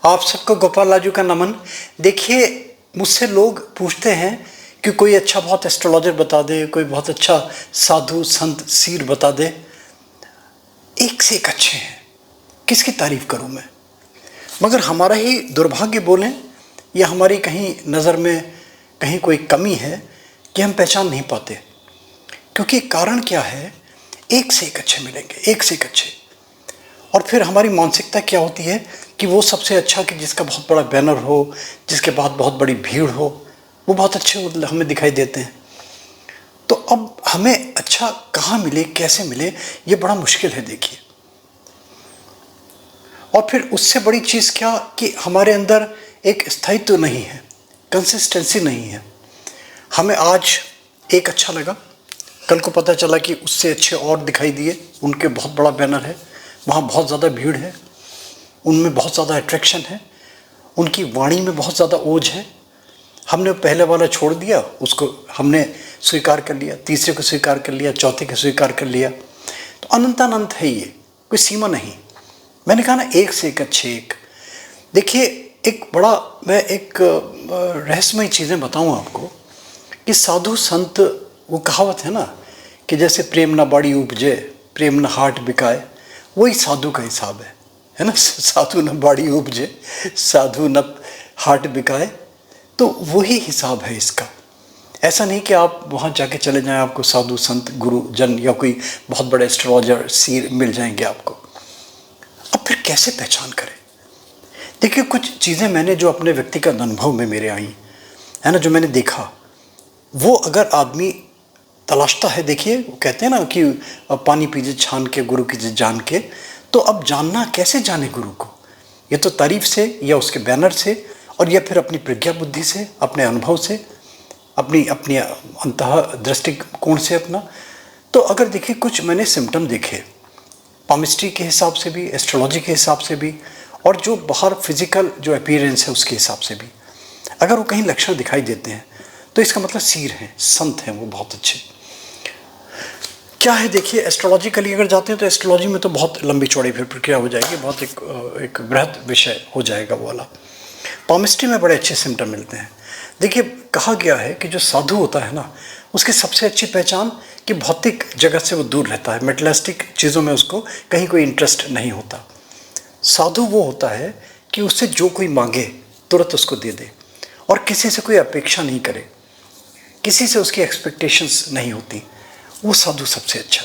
आप सबको गोपाल लाजू का नमन। देखिए, मुझसे लोग पूछते हैं कि कोई अच्छा बहुत एस्ट्रोलॉजर बता दे, कोई बहुत अच्छा साधु संत सीर बता दे। एक से एक अच्छे हैं, किसकी तारीफ करूं मैं। मगर हमारा ही दुर्भाग्य बोलें या हमारी कहीं नज़र में कहीं कोई कमी है कि हम पहचान नहीं पाते। क्योंकि कारण क्या है, एक से एक अच्छे मिलेंगे, एक से एक अच्छे। और फिर हमारी मानसिकता क्या होती है कि वो सबसे अच्छा, कि जिसका बहुत बड़ा बैनर हो, जिसके बाद बहुत बड़ी भीड़ हो, वो बहुत अच्छे हमें दिखाई देते हैं। तो अब हमें अच्छा कहाँ मिले, कैसे मिले, ये बड़ा मुश्किल है। देखिए, और फिर उससे बड़ी चीज़ क्या कि हमारे अंदर एक स्थायित्व नहीं है, कंसिस्टेंसी नहीं है। हमें आज एक अच्छा लगा, कल को पता चला कि उससे अच्छे और दिखाई दिए, उनके बहुत बड़ा बैनर है, वहाँ बहुत ज़्यादा भीड़ है, उनमें बहुत ज़्यादा अट्रैक्शन है, उनकी वाणी में बहुत ज़्यादा ओज है। हमने पहले वाला छोड़ दिया, उसको हमने स्वीकार कर लिया, तीसरे को स्वीकार कर लिया, चौथे को स्वीकार कर लिया। तो अनंतानंत है ये, कोई सीमा नहीं। मैंने कहा ना, एक से एक अच्छे एक। देखिए, एक बड़ा मैं एक रहस्यमय चीज़ें बताऊँ आपको कि साधु संत, वो कहावत है ना कि जैसे प्रेम न बाड़ी उपजे, प्रेम न हाट बिकाए, वही साधु का हिसाब है ना। साधु न बाड़ी उपजे, साधु न हाट बिकाए, तो वही हिसाब है इसका। ऐसा नहीं कि आप वहाँ जाके चले जाएं, आपको साधु संत गुरु जन या कोई बहुत बड़े एस्ट्रोलॉजर सीर मिल जाएंगे आपको। अब फिर कैसे पहचान करें। देखिए, कुछ चीज़ें मैंने जो अपने व्यक्तिगत अनुभव में मेरे आई है ना, जो मैंने देखा, वो अगर आदमी तलाशता है, देखिए वो कहते हैं ना कि पानी पीजिए छान के, गुरु कीजिए जान के। तो अब जानना कैसे जाने गुरु को, ये तो तारीफ से या उसके बैनर से, और या फिर अपनी प्रज्ञा बुद्धि से, अपने अनुभव से, अपनी अपनी अंतः दृष्टिकोण से अपना। तो अगर देखिए, कुछ मैंने सिम्टम देखे पामिस्ट्री के हिसाब से भी, एस्ट्रोलॉजी के हिसाब से भी, और जो बाहर फिजिकल जो अपीयरेंस है उसके हिसाब से भी, अगर वो कहीं लक्षण दिखाई देते हैं तो इसका मतलब सीर हैं, संत हैं, वो बहुत अच्छे। क्या है, देखिए, एस्ट्रोलॉजिकली अगर जाते हैं तो एस्ट्रोलॉजी में तो बहुत लंबी चौड़ी फिर प्रक्रिया हो जाएगी, बहुत एक बृहद विषय हो जाएगा वो वाला। पामिस्ट्री में बड़े अच्छे सिम्टम मिलते हैं। देखिए, कहा गया है कि जो साधु होता है ना, उसकी सबसे अच्छी पहचान कि भौतिक जगत से वो दूर रहता है, मेटलिस्टिक चीज़ों में उसको कहीं कोई इंटरेस्ट नहीं होता। साधु वो होता है कि उससे जो कोई मांगे तुरंत उसको दे दे, और किसी से कोई अपेक्षा नहीं करे, किसी से उसकी एक्सपेक्टेशंस नहीं होती। वो साधु सबसे अच्छा।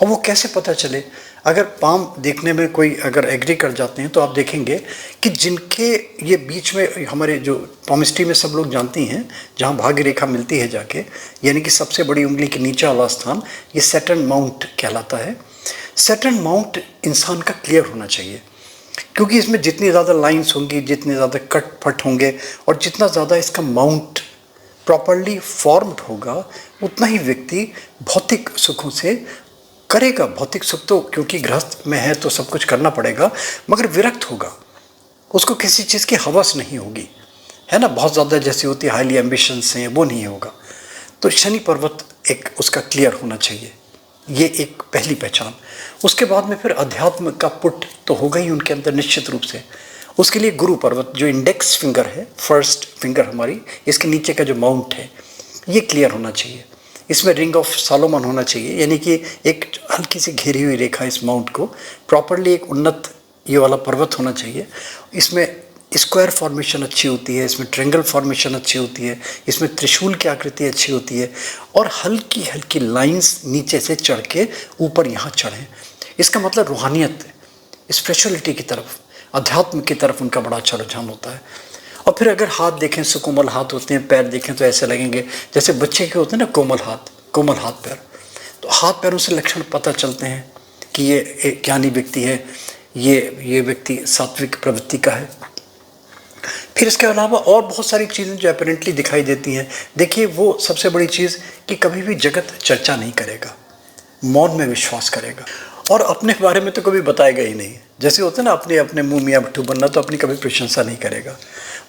और वो कैसे पता चले, अगर पाम देखने में कोई अगर एग्री कर जाते हैं तो आप देखेंगे कि जिनके ये बीच में, हमारे जो पामिस्ट्री में सब लोग जानती हैं, जहाँ भाग्य रेखा मिलती है जाके, यानी कि सबसे बड़ी उंगली के नीचे वाला स्थान, ये सैटर्न माउंट कहलाता है। सैटर्न माउंट इंसान का क्लियर होना चाहिए, क्योंकि इसमें जितनी ज़्यादा लाइन्स होंगी, जितने ज़्यादा कट फट होंगे, और जितना ज़्यादा इसका माउंट प्रॉपरली फॉर्म्ड होगा, उतना ही व्यक्ति भौतिक सुखों से करेगा। भौतिक सुख तो क्योंकि गृहस्थ में है तो सब कुछ करना पड़ेगा, मगर विरक्त होगा, उसको किसी चीज़ की हवस नहीं होगी, है ना। बहुत ज़्यादा जैसी होती है हाईली एम्बिशंस हैं, वो नहीं होगा। तो शनि पर्वत एक उसका क्लियर होना चाहिए, ये एक पहली पहचान। उसके बाद में फिर अध्यात्म का पुट तो होगा ही उनके अंदर निश्चित रूप से। उसके लिए गुरु पर्वत, जो इंडेक्स फिंगर है, फर्स्ट फिंगर हमारी, इसके नीचे का जो माउंट है, ये क्लियर होना चाहिए। इसमें रिंग ऑफ सोलोमन होना चाहिए, यानी कि एक हल्की सी घेरी हुई रेखा इस माउंट को प्रॉपरली, एक उन्नत ये वाला पर्वत होना चाहिए। इसमें स्क्वायर फॉर्मेशन अच्छी होती है, इसमें ट्रेंगल फॉर्मेशन अच्छी होती है, इसमें त्रिशूल की आकृति अच्छी होती है, और हल्की हल्की लाइंस नीचे से चढ़ के ऊपर यहाँ चढ़ें। इसका मतलब रूहानियत, स्पिरिचुअलिटी की तरफ, अध्यात्म की तरफ उनका बड़ा अच्छा रुझान होता है। और फिर अगर हाथ देखें, सुकोमल हाथ होते हैं, पैर देखें तो ऐसे लगेंगे जैसे बच्चे के होते हैं ना, कोमल हाथ पैर। तो हाथ पैरों से लक्षण पता चलते हैं कि ये एक ज्ञानी व्यक्ति है, ये व्यक्ति सात्विक प्रवृत्ति का है। फिर इसके अलावा और बहुत सारी चीज़ें जो अपरेंटली दिखाई देती हैं। देखिए, वो सबसे बड़ी चीज़ कि कभी भी जगत चर्चा नहीं करेगा, मौन में विश्वास करेगा, और अपने बारे में तो कभी बताएगा ही नहीं। जैसे होता है ना, अपने मुंह मियाँ मिट्ठू बनना, तो अपनी कभी प्रशंसा नहीं करेगा।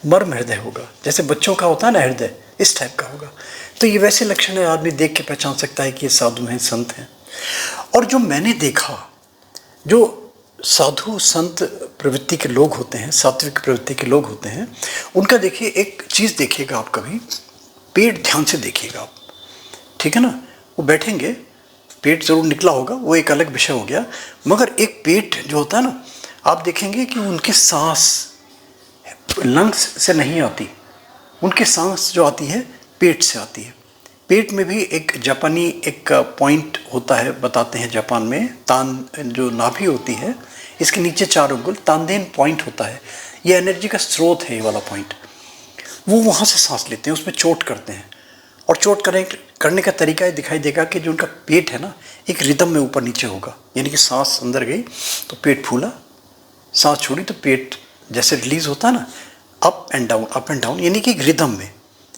मर्म हृदय होगा, जैसे बच्चों का होता है ना हृदय, इस टाइप का होगा। तो ये वैसे लक्षण है, आदमी देख के पहचान सकता है कि ये साधु हैं, संत हैं। और जो मैंने देखा, जो साधु संत प्रवृत्ति के लोग होते हैं, सात्विक प्रवृत्ति के लोग होते हैं, उनका देखिए एक चीज़ देखिएगा आप, कभी पेट ध्यान से देखिएगा आप, ठीक है ना। वो बैठेंगे, पेट जरूर निकला होगा, वो एक अलग विषय हो गया, मगर एक पेट जो होता है ना, आप देखेंगे कि उनकी सांस लंग्स से नहीं आती, उनकी सांस जो आती है पेट से आती है। पेट में भी एक जापानी एक पॉइंट होता है, बताते हैं जापान में, तान जो नाभि होती है, इसके नीचे 4 अंगुल तानदेन पॉइंट होता है, ये एनर्जी का स्रोत है, ये वाला पॉइंट। वो वहाँ से सांस लेते हैं, उसमें चोट करते हैं, और चोट करने का तरीका ये दिखाई देगा कि जो उनका पेट है ना, एक रिदम में ऊपर नीचे होगा, यानी कि सांस अंदर गई तो पेट फूला, सांस छोड़ी तो पेट जैसे रिलीज होता है ना, अप एंड डाउन, यानी कि एक रिदम में,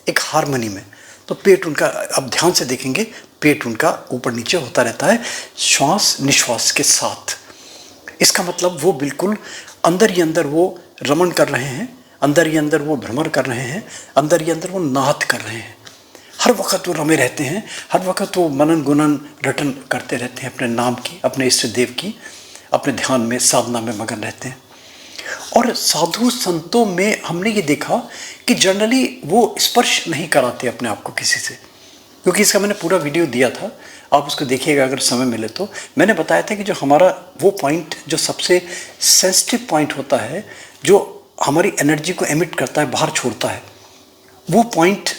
एक हारमोनी में। तो पेट उनका, अब ध्यान से देखेंगे, पेट उनका ऊपर नीचे होता रहता है श्वास निश्वास के साथ। इसका मतलब वो बिल्कुल अंदर ही अंदर वो रमण कर रहे हैं, अंदर ही अंदर वो भ्रमण कर रहे हैं, अंदर ही अंदर वो नाद कर रहे हैं, हर वक्त वो रमे रहते हैं, हर वक्त वो मनन गुणन रटन करते रहते हैं अपने नाम की, अपने इष्ट देव की, अपने ध्यान में साधना में मगन रहते हैं। और साधु संतों में हमने ये देखा कि जनरली वो स्पर्श नहीं कराते अपने आप को किसी से, क्योंकि इसका मैंने पूरा वीडियो दिया था, आप उसको देखिएगा अगर समय मिले तो। मैंने बताया था कि जो हमारा वो पॉइंट जो सबसे सेंसिटिव पॉइंट होता है, जो हमारी एनर्जी को एमिट करता है, बाहर छोड़ता है, वो पॉइंट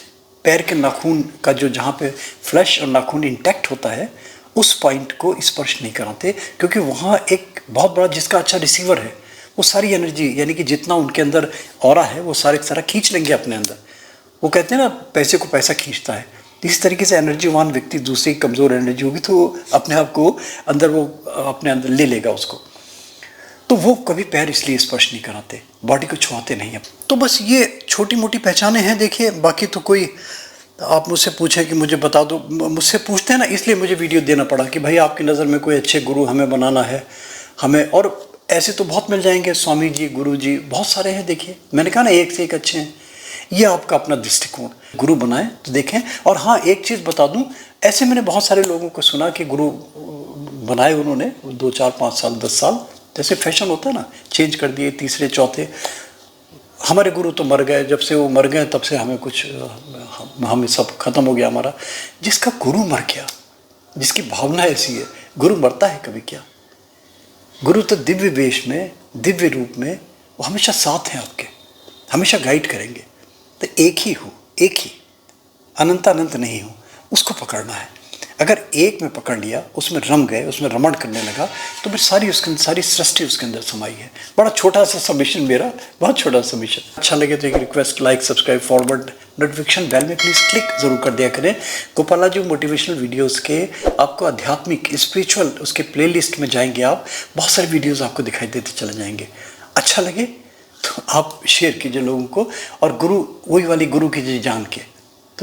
पैर के नाखून का, जो जहाँ पे फ्लैश और नाखून इंटैक्ट होता है, उस पॉइंट को स्पर्श नहीं कराते, क्योंकि वहाँ एक बहुत बड़ा जिसका अच्छा रिसीवर है, वो सारी एनर्जी, यानी कि जितना उनके अंदर ऑरा है वो सारे सारा खींच लेंगे अपने अंदर। वो कहते हैं ना, पैसे को पैसा खींचता है, इस तरीके से एनर्जीवान व्यक्ति, दूसरी कमज़ोर एनर्जी होगी तो अपने आप को अंदर, वो अपने अंदर ले लेगा उसको। तो वो कभी पैर इसलिए स्पर्श नहीं कराते, बॉडी को छुआते नहीं है। तो बस ये छोटी मोटी पहचानें हैं, देखिए। बाकी तो कोई आप मुझसे पूछें कि मुझे बता दो, मुझसे पूछते हैं ना, इसलिए मुझे वीडियो देना पड़ा कि भाई आपकी नज़र में कोई अच्छे गुरु हमें बनाना है, हमें। और ऐसे तो बहुत मिल जाएंगे, स्वामी जी, गुरु जी बहुत सारे हैं। देखिए मैंने कहा ना, एक से एक अच्छे हैं। ये आपका अपना दृष्टिकोण, गुरु बनाएं तो देखें। और हाँ, एक चीज़ बता दूं, ऐसे मैंने बहुत सारे लोगों को सुना कि गुरु बनाए उन्होंने 2, 4, 5 साल, 10 साल, जैसे फैशन होता है ना, चेंज कर दिए, तीसरे चौथे। हमारे गुरु तो मर गए, जब से वो मर गए तब से हमें कुछ, हमें सब खत्म हो गया हमारा। जिसका गुरु मर गया, जिसकी भावना ऐसी है, गुरु मरता है कभी क्या? गुरु तो दिव्य वेश में, दिव्य रूप में, वो हमेशा साथ हैं आपके, हमेशा गाइड करेंगे। तो एक ही हो, एक ही, अनंत अनंत नहीं हो, उसको पकड़ना है। अगर एक में पकड़ लिया, उसमें रम गए, उसमें रमण करने लगा, तो फिर सारी उसके अंदर, सारी सृष्टि उसके अंदर समाई है। बड़ा छोटा सा सबमिशन मेरा, बहुत छोटा सबमिशन। अच्छा लगे तो एक request, like, subscribe, forward, notification bell में प्लीज़ क्लिक ज़रूर कर दिया करें। गोपाला जी मोटिवेशनल वीडियोज़ के आपको आध्यात्मिक, स्पिरिचुअल, उसके प्लेलिस्ट में जाएंगे आप, बहुत सारे वीडियोज़ आपको दिखाई देते चले जाएंगे। अच्छा लगे तो आप शेयर कीजिए लोगों को, और गुरु, वही वाली गुरु की जान के